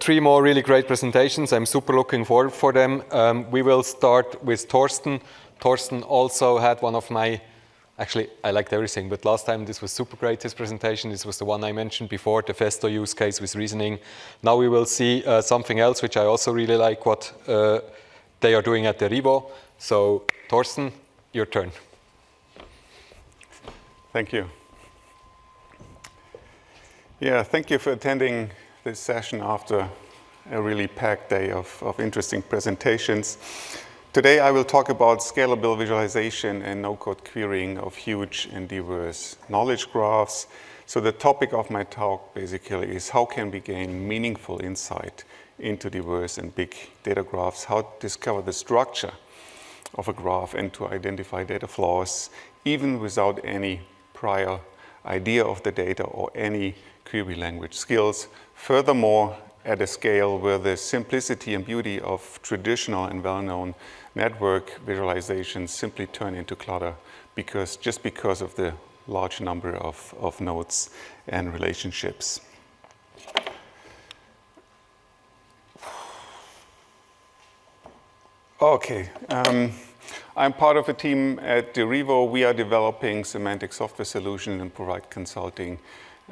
3 more really great presentations. I'm super looking forward for them. We will start with Thorsten. Thorsten also had one of my, actually I liked everything, but last time this was super great, his presentation. This was the one I mentioned before, the Festo use case with reasoning. Now we will see something else, which I also really like what they are doing at Derivo. So Thorsten, your turn. Thank you. Yeah, thank you for attending this session after a really packed day of interesting presentations. Today I will talk about scalable visualization and no-code querying of huge and diverse knowledge graphs. So the topic of my talk basically is how can we gain meaningful insight into diverse and big data graphs, how to discover the structure of a graph and to identify data flows even without any prior idea of the data or any query language skills. Furthermore, at a scale where the simplicity and beauty of traditional and well-known network visualizations simply turn into clutter just because of the large number of nodes and relationships. Okay, I'm part of a team at Derivo. We are developing semantic software solutions and provide consulting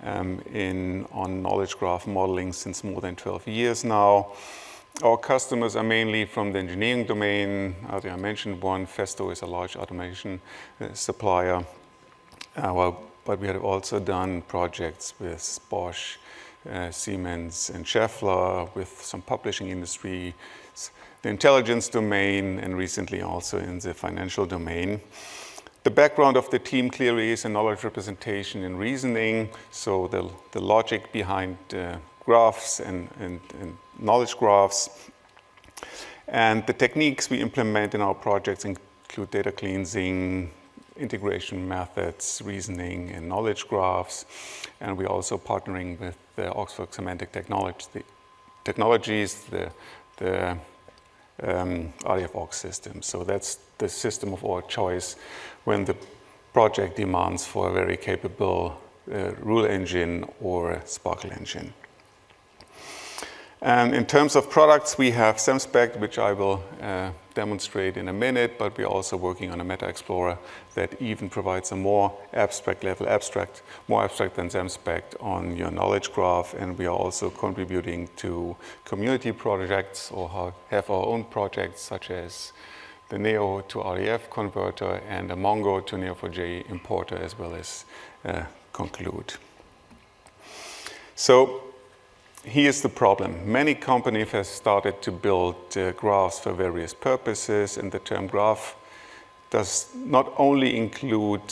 on knowledge graph modeling since more than 12 years now. Our customers are mainly from the engineering domain. As I mentioned one, Festo is a large automation supplier. But we have also done projects with Bosch, Siemens, and Schaeffler, with some publishing industry, the intelligence domain, and recently also in the financial domain. The background of the team clearly is a knowledge representation and reasoning, so the logic behind graphs and knowledge graphs. And the techniques we implement in our projects include data cleansing, integration methods, reasoning, and knowledge graphs. And we're also partnering with the Oxford Semantic Technologies, the RDF system. So that's the system of our choice when the project demands for a very capable rule engine or Sparkle engine. And in terms of products, we have SemSpec, which I will demonstrate in a minute, but we're also working on a Meta Explorer that even provides a more abstract level, more abstract than SemSpec on your knowledge graph. And we are also contributing to community projects or have our own projects, such as the Neo to RDF converter and a Mongo to Neo4j importer, as well as Conclude. So here's the problem. Many companies have started to build graphs for various purposes, and the term graph does not only include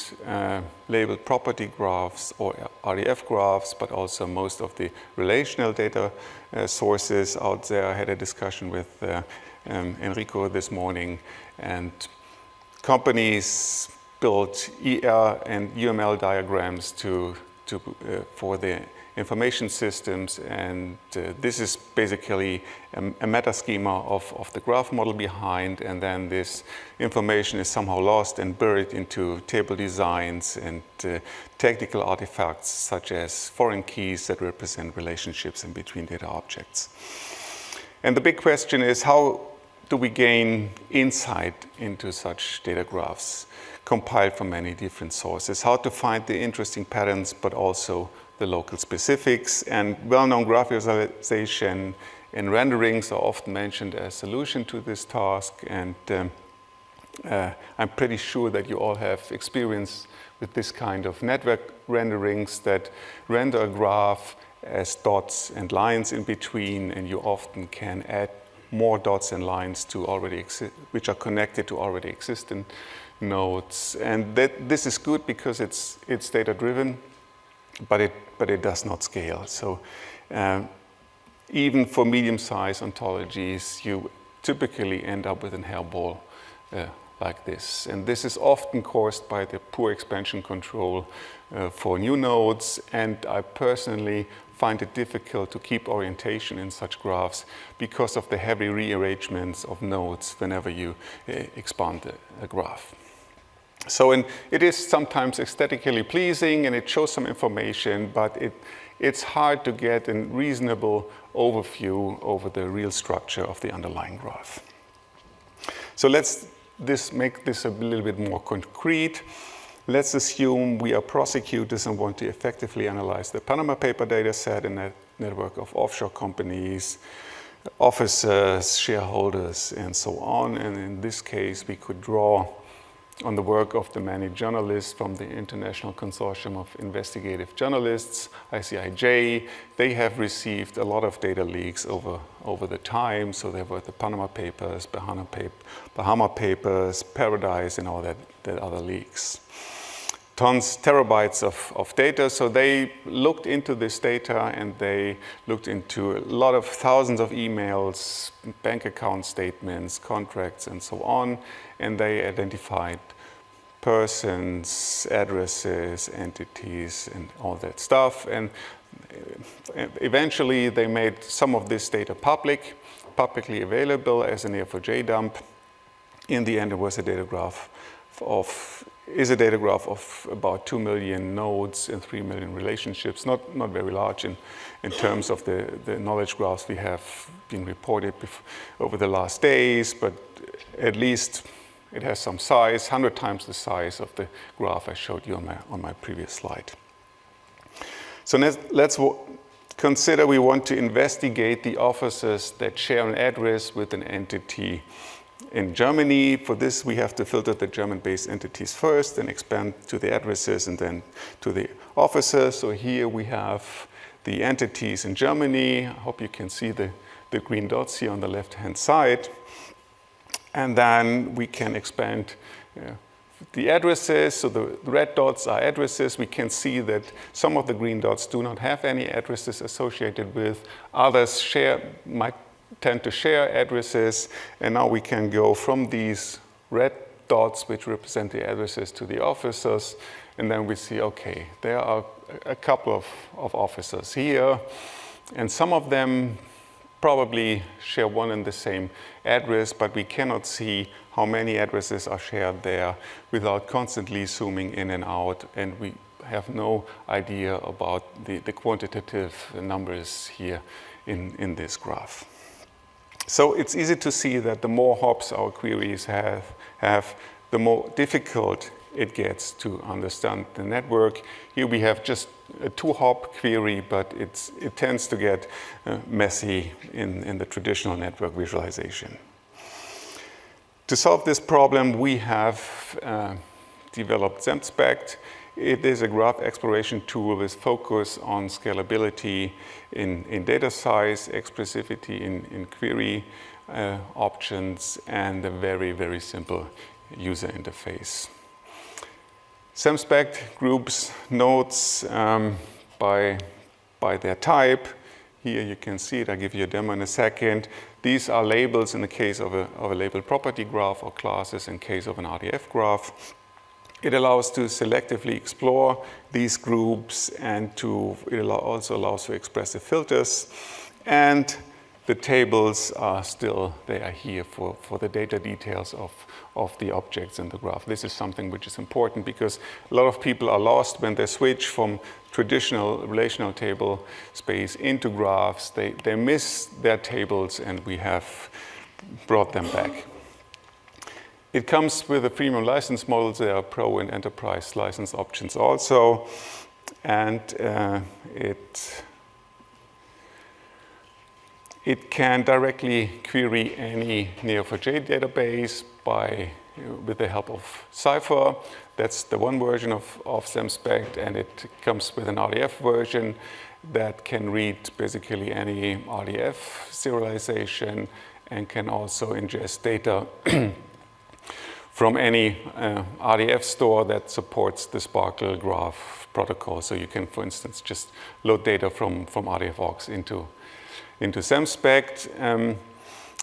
labeled property graphs or RDF graphs, but also most of the relational data sources out there. I had a discussion with Enrico this morning, and companies built ER and UML diagrams for the information systems, and this is basically a meta schema of the graph model behind, and then this information is somehow lost and buried into table designs and technical artifacts such as foreign keys that represent relationships in between data objects. And the big question is, how do we gain insight into such data graphs compiled from many different sources? How to find the interesting patterns, but also the local specifics. And well-known graph visualization and renderings are often mentioned as a solution to this task. And I'm pretty sure that you all have experience with this kind of network renderings that render a graph as dots and lines in between, and you often can add more dots and lines to which are connected to already existing nodes. And this is good because it's data-driven, but it does not scale. So even for medium-sized ontologies, you typically end up with a hairball like this. And this is often caused by the poor expansion control for new nodes. And I personally find it difficult to keep orientation in such graphs because of the heavy rearrangements of nodes whenever you expand a graph. So it is sometimes aesthetically pleasing and it shows some information, but it's hard to get a reasonable overview over the real structure of the underlying graph. So let's make this a little bit more concrete. Let's assume we are prosecutors and want to effectively analyze the Panama paper data set in a network of offshore companies, officers, shareholders, and so on. And in this case, we could draw on the work of the many journalists from the International Consortium of Investigative Journalists, ICIJ. They have received a lot of data leaks over the time. So there were the Panama Papers, Bahama Papers, Paradise, and all that other leaks. Terabytes of data. So they looked into this data and they looked into a lot of thousands of emails, bank account statements, contracts, and so on. And they identified persons, addresses, entities, and all that stuff. And eventually they made some of this data publicly available as an Neo4j dump. In the end, it was a data graph of about 2 million nodes and 3 million relationships, not very large in terms of the knowledge graphs we have been reported over the last days, but at least it has some size, 100 times the size of the graph I showed you on my previous slide. So let's consider we want to investigate the officers that share an address with an entity in Germany. For this, we have to filter the German-based entities first and expand to the addresses and then to the officers. So here we have the entities in Germany. I hope you can see the green dots here on the left-hand side. And then we can expand the addresses. So the red dots are addresses. We can see that some of the green dots do not have any addresses associated with. Others might tend to share addresses, and now we can go from these red dots, which represent the addresses, to the officers, and then we see, okay, there are a couple of officers here, and some of them probably share one and the same address, but we cannot see how many addresses are shared there without constantly zooming in and out, and we have no idea about the quantitative numbers here in this graph. So it's easy to see that the more hops our queries have, the more difficult it gets to understand the network. Here we have just a 2-hop query, but it tends to get messy in the traditional network visualization. To solve this problem, we have developed XemSpect. It is a graph exploration tool with focus on scalability in data size, expressivity in query options, and a very, very simple user interface. XemSpect groups nodes by their type. Here you can see it. I'll give you a demo in a second. These are labels in the case of a labeled property graph, or classes in case of an RDF graph. It allows to selectively explore these groups, and it also allows for expressive filters. And the tables are still there here for the data details of the objects in the graph. This is something which is important because a lot of people are lost when they switch from traditional relational table space into graphs. They miss their tables, and we have brought them back. It comes with a premium license model. There are pro and enterprise license options also. And it can directly query any Neo4j database with the help of Cypher. That's the one version of XemSpect, and it comes with an RDF version that can read basically any RDF serialization and can also ingest data from any RDF store that supports the Sparkle graph protocol. So you can, for instance, just load data from RDFOX into XemSpect.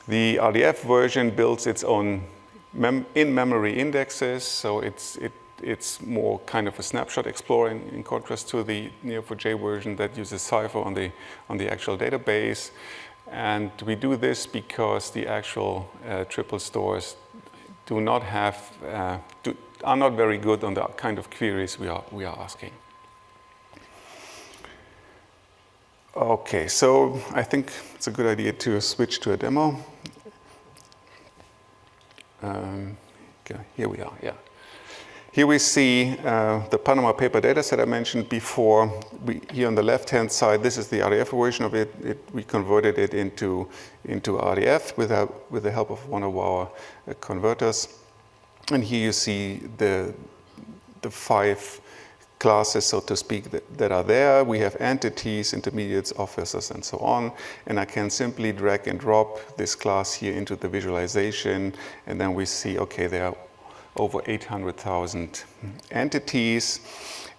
The RDF version builds its own in-memory indexes, so it's more kind of a snapshot explorer in contrast to the Neo4j version that uses Cypher on the actual database. And we do this because the actual triple stores are not very good on the kind of queries we are asking. Okay, so I think it's a good idea to switch to a demo. Okay, here we are, yeah. Here we see the Panama paper dataset I mentioned before. Here on the left-hand side, this is the RDF version of it. We converted it into RDF with the help of one of our converters. And here you see the 5 classes, so to speak, that are there. We have entities, intermediates, officers, and so on. And I can simply drag and drop this class here into the visualization. And then we see, okay, there are over 800,000 entities.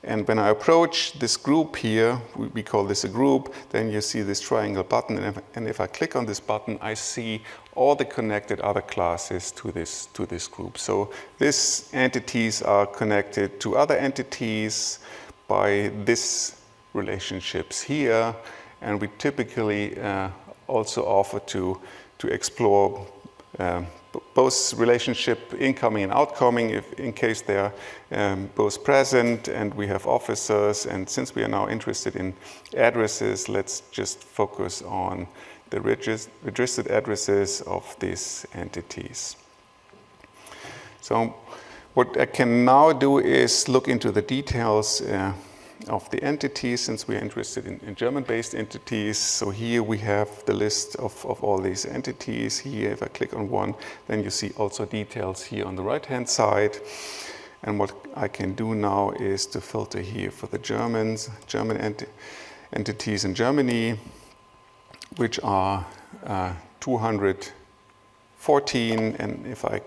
And when I approach this group here, we call this a group, then you see this triangle button. And if I click on this button, I see all the connected other classes to this group. So these entities are connected to other entities by these relationships here. And we typically also offer to explore both relationship incoming and outgoing, if in case they're both present, and we have officers. And since we are now interested in addresses, let's just focus on the registered addresses of these entities. So what I can now do is look into the details of the entities, since we are interested in German-based entities. So here we have the list of all these entities. Here, if I click on one, then you see also details here on the right-hand side. And what I can do now is to filter here for the German entities in Germany, which are 214. And if I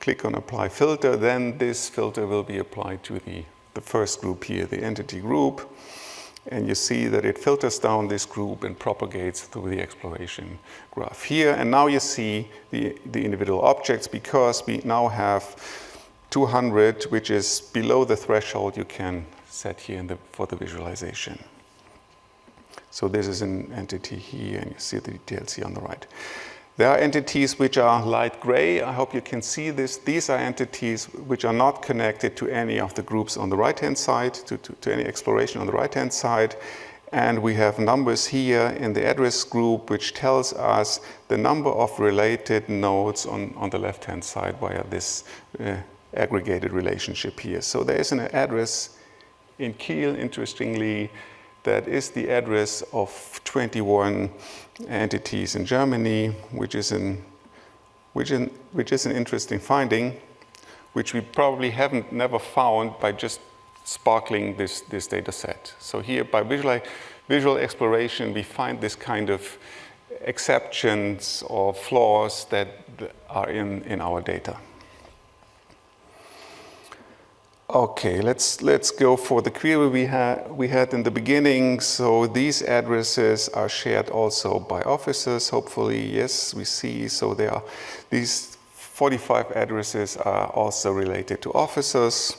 click on Apply Filter, then this filter will be applied to the first group here, the entity group. And you see that it filters down this group and propagates through the exploration graph here. And now you see the individual objects, because we now have 200, which is below the threshold you can set here for the visualization. So this is an entity here, and you see the details here on the right. There are entities which are light gray. I hope you can see this. These are entities which are not connected to any of the groups on the right-hand side, to any exploration on the right-hand side. And we have numbers here in the address group, which tells us the number of related nodes on the left-hand side via this aggregated relationship here. So there is an address in Kiel, interestingly, that is the address of 21 entities in Germany, which is an interesting finding, which we probably never found by just sparkling this data set. So here, by visual exploration, we find this kind of exceptions or flaws that are in our data. Okay, let's go for the query we had in the beginning. So these addresses are shared also by officers, hopefully. Yes, we see. So these 45 addresses are also related to officers.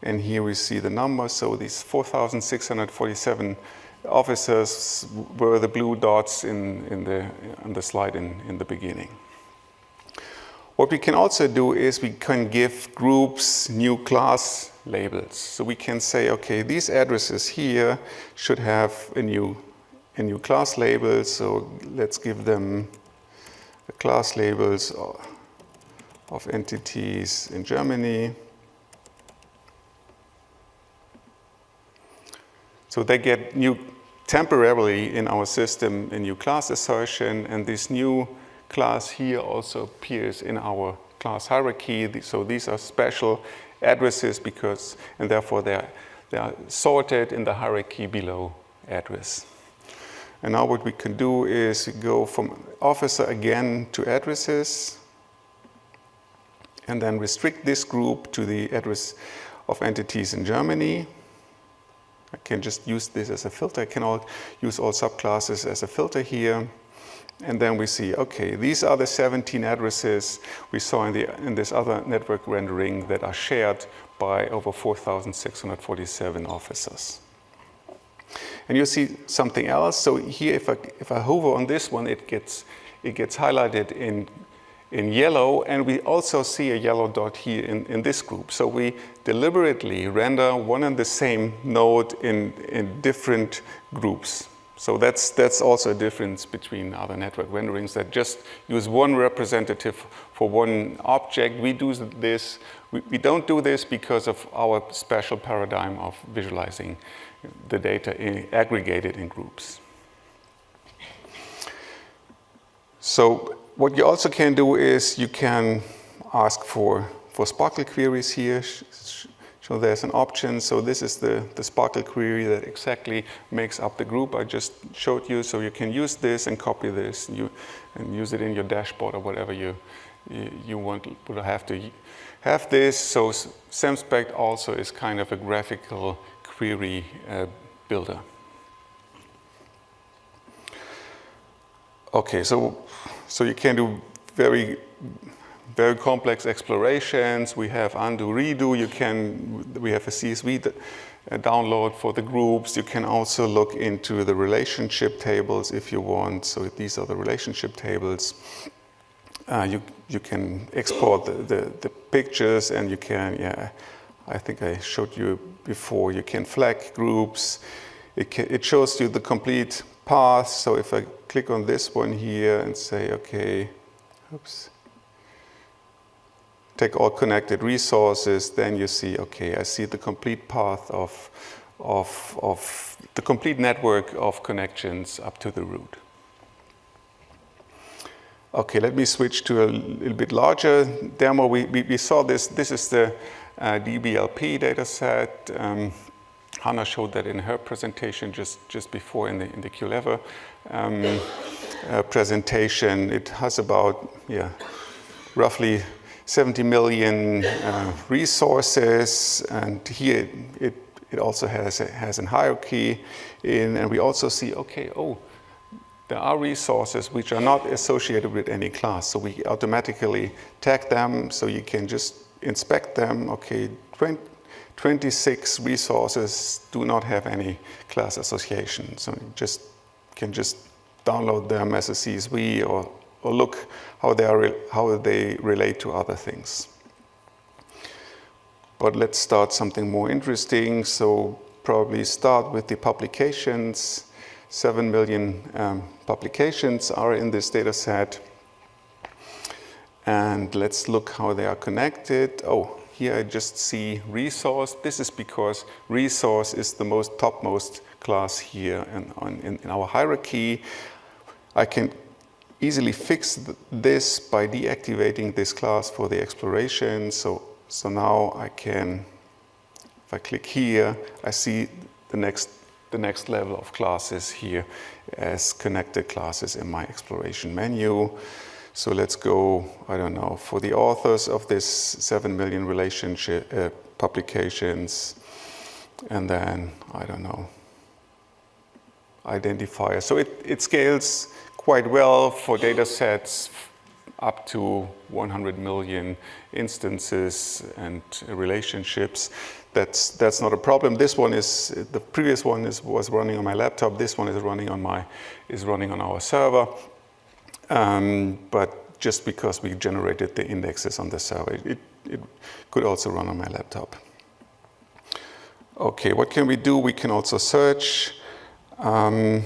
And here we see the number. So these 4,647 officers were the blue dots on the slide in the beginning. What we can also do is we can give groups new class labels. So we can say, okay, these addresses here should have a new class label. So let's give them the class labels of entities in Germany. So they get temporarily in our system a new class assertion, and this new class here also appears in our class hierarchy. So these are special addresses and therefore they are sorted in the hierarchy below address. And now what we can do is go from officer again to addresses, and then restrict this group to the address of entities in Germany. I can just use this as a filter. I can use all subclasses as a filter here. And then we see, okay, these are the 17 addresses we saw in this other network rendering that are shared by over 4,647 officers. And you see something else. So here, if I hover on this one, it gets highlighted in yellow, and we also see a yellow dot here in this group. So we deliberately render one and the same node in different groups. So that's also a difference between other network renderings that just use one representative for one object. We do this. We don't do this because of our special paradigm of visualizing the data aggregated in groups. So what you also can do is you can ask for Sparkle queries here. So there's an option. So this is the Sparkle query that exactly makes up the group I just showed you. So you can use this and copy this and use it in your dashboard or whatever you want to have this. So SemSpect also is kind of a graphical query builder. Okay, so you can do very complex explorations. We have undo, redo. We have a CSV download for the groups. You can also look into the relationship tables if you want. So these are the relationship tables. You can export the pictures, and you can, I think I showed you before, you can flag groups. It shows you the complete path. So if I click on this one here and say, okay, oops, take all connected resources, then you see, okay, I see the complete path of the complete network of connections up to the root. Okay, let me switch to a little bit larger demo. We saw this. This is the DBLP data set. Hannah showed that in her presentation just before in the QLever presentation. It has about, roughly 70 million resources, and here it also has a hierarchy and we also see, okay, there are resources which are not associated with any class, so we automatically tag them, so you can just inspect them. Okay, 26 resources do not have any class association, so you can just download them as a CSV or look how they relate to other things. But let's start something more interesting. So probably start with the publications. 7 million publications are in this data set. And let's look how they are connected. Here I just see resource. This is because resource is the topmost class here in our hierarchy. I can easily fix this by deactivating this class for the exploration. So now I can, if I click here, I see the next level of classes here as connected classes in my exploration menu. So let's go, I don't know, for the authors of this 7 million relationship publications, and then, I don't know, identifier. So it scales quite well for data sets up to 100 million instances and relationships. That's not a problem. This one the previous one was running on my laptop. This one is running on our server. But just because we generated the indexes on the server, it could also run on my laptop. Okay, what can we do? We can also search. What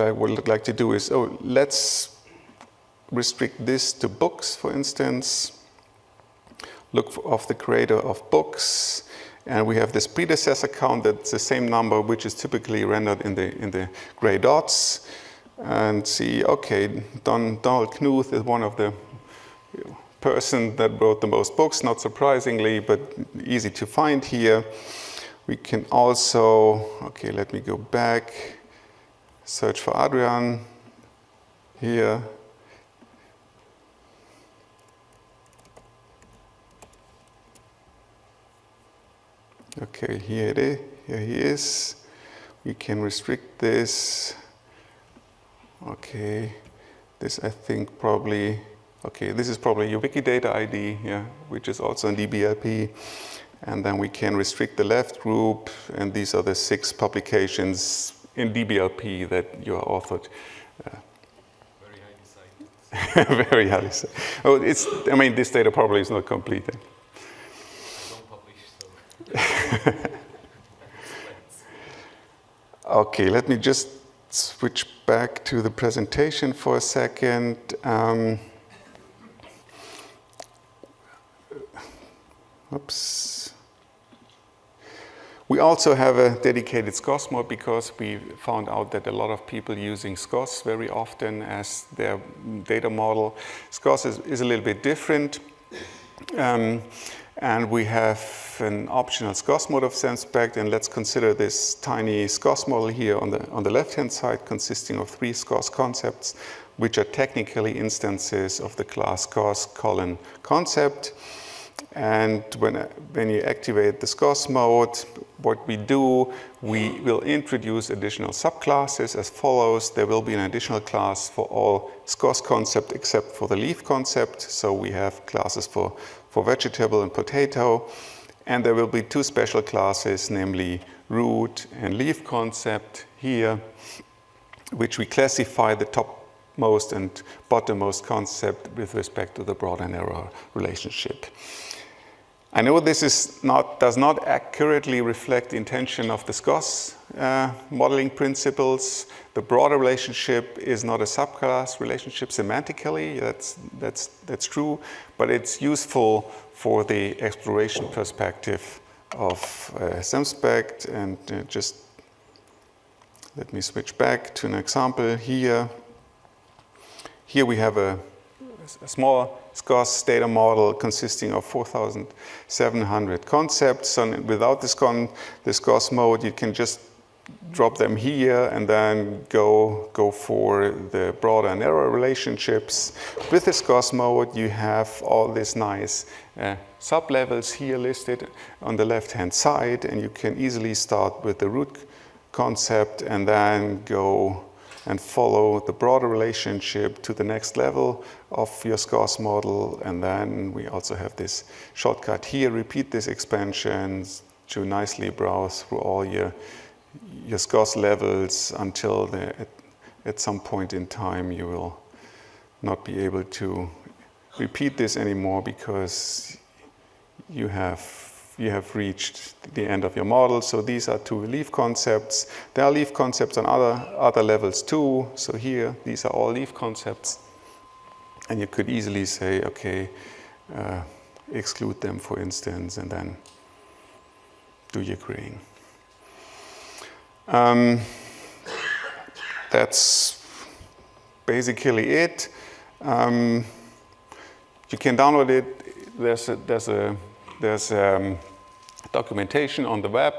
I would like to do is, let's restrict this to books, for instance. Look of the creator of books, and we have this predecessor count that's the same number which is typically rendered in the gray dots. And see, okay, Donald Knuth is one of the person that wrote the most books, not surprisingly, but easy to find here. We can also, okay, let me go back, search for Adrian here. Okay, here he is. We can restrict this. Okay, this I think probably, okay, this is probably your Wikidata ID, which is also in DBLP. And then we can restrict the left group, and these are the 6 publications in DBLP that you are authored. Very highly cited. Very highly cited. I mean, this data probably is not complete. I don't publish, so. Okay, let me just switch back to the presentation for a second. Oops. We also have a dedicated SCOS mode because we found out that a lot of people using SCOS very often as their data model. SCOS is a little bit different. And we have an optional SCOS mode of SemSpect, and let's consider this tiny SCOS model here on the left-hand side, consisting of 3 SCOS concepts, which are technically instances of the class SCOS concept. And when you activate the SCOS mode, what we do, we will introduce additional subclasses as follows. There will be an additional class for all SCOS concept except for the leaf concept. So we have classes for vegetable and potato. And there will be 2 special classes, namely root and leaf concept here, which we classify the topmost and bottommost concept with respect to the broad and narrow relationship. I know this does not accurately reflect the intention of the SCOS modeling principles. The broader relationship is not a subclass relationship semantically, that's true, but it's useful for the exploration perspective of SemSpect. And just let me switch back to an example here. Here we have a small SCOS data model consisting of 4,700 concepts. So without the SCOS mode, you can just drop them here and then go for the broad and narrow relationships. With the SCOS mode, you have all these nice sub-levels here listed on the left-hand side, and you can easily start with the root concept and then go and follow the broader relationship to the next level of your SCOS model. And then we also have this shortcut here. Repeat these expansions to nicely browse through all your SCOS levels until at some point in time you will not be able to repeat this anymore because you have reached the end of your model. So these are 2 leaf concepts. There are leaf concepts on other levels too. So here, these are all leaf concepts. And you could easily say, okay, exclude them, for instance, and then do your querying. That's basically it. You can download it. There's documentation on the web.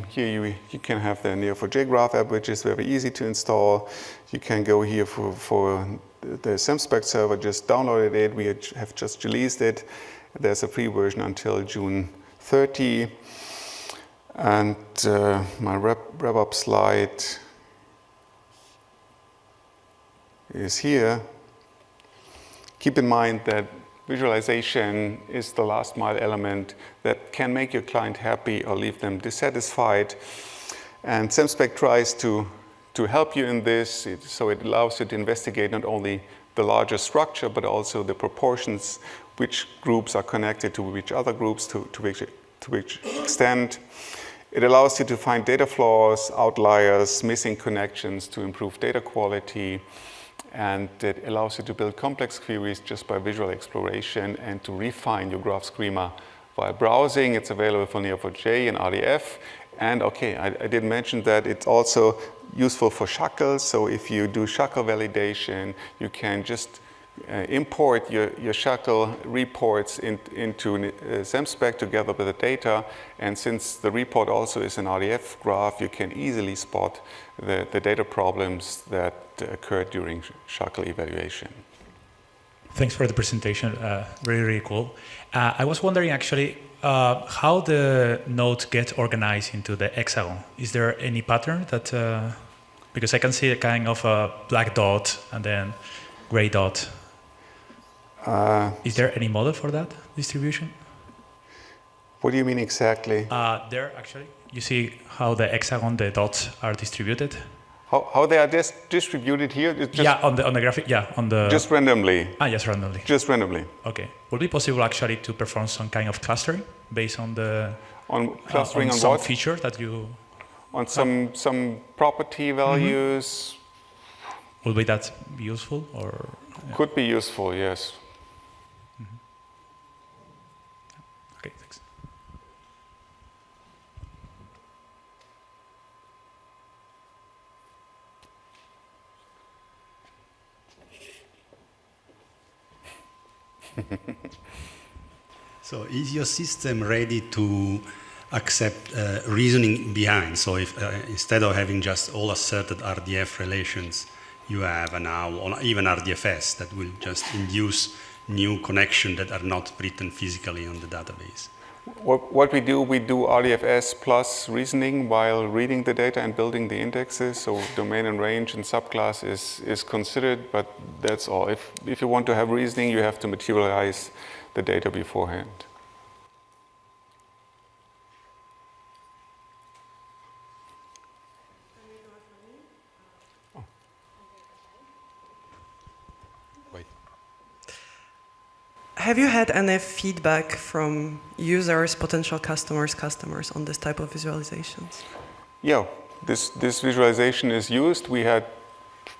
Here you can have the Neo4j graph app, which is very easy to install. You can go here for the SemSpect server, just downloaded it. We have just released it. There's a free version until June 30. And my wrap-up slide is here. Keep in mind that visualization is the last mile element that can make your client happy or leave them dissatisfied. And SemSpect tries to help you in this, so it allows you to investigate not only the larger structure, but also the proportions, which groups are connected to which other groups, to which extent. It allows you to find data flaws, outliers, missing connections to improve data quality. And it allows you to build complex queries just by visual exploration and to refine your graph schema via browsing. It's available for Neo4j and RDF. And okay, I did mention that it's also useful for shackles. So if you do shackle validation, you can just import your shackle reports into SemSpect together with the data. And since the report also is an RDF graph, you can easily spot the data problems that occurred during shackle evaluation. Thanks for the presentation. Really cool. I was wondering actually how the nodes get organized into the hexagon. Is there any pattern that, because I can see a kind of a black dot and then gray dot. Is there any model for that distribution? What do you mean exactly? There actually, you see how the hexagon, the dots are distributed. How they are distributed here? Just yeah, on the graphic. Yeah, on the. Just randomly. Yes, randomly. Just randomly. Okay. Would it be possible actually to perform some kind of clustering based on the clustering on some what? feature that you on some property values. Will be that useful or? Could be useful, yes. Okay, thanks. So is your system ready to accept reasoning behind? So if instead of having just all asserted RDF relations, you have now or even RDFS that will just induce new connections that are not written physically on the database? What we do RDFS plus reasoning while reading the data and building the indexes. So domain and range and subclass is considered, but that's all. If you want to have reasoning, you have to materialize the data beforehand. Have you had any feedback from users, potential customers on this type of visualizations? Yeah, this visualization is used. We had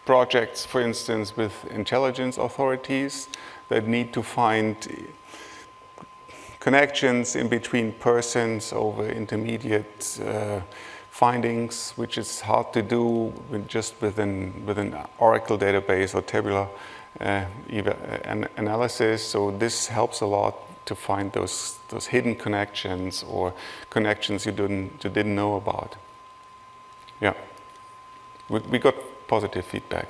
projects, for instance, with intelligence authorities that need to find connections in between persons over intermediate findings, which is hard to do just with an Oracle database or tabular analysis. So this helps a lot to find those hidden connections or connections you didn't know about. Yeah, we got positive feedback.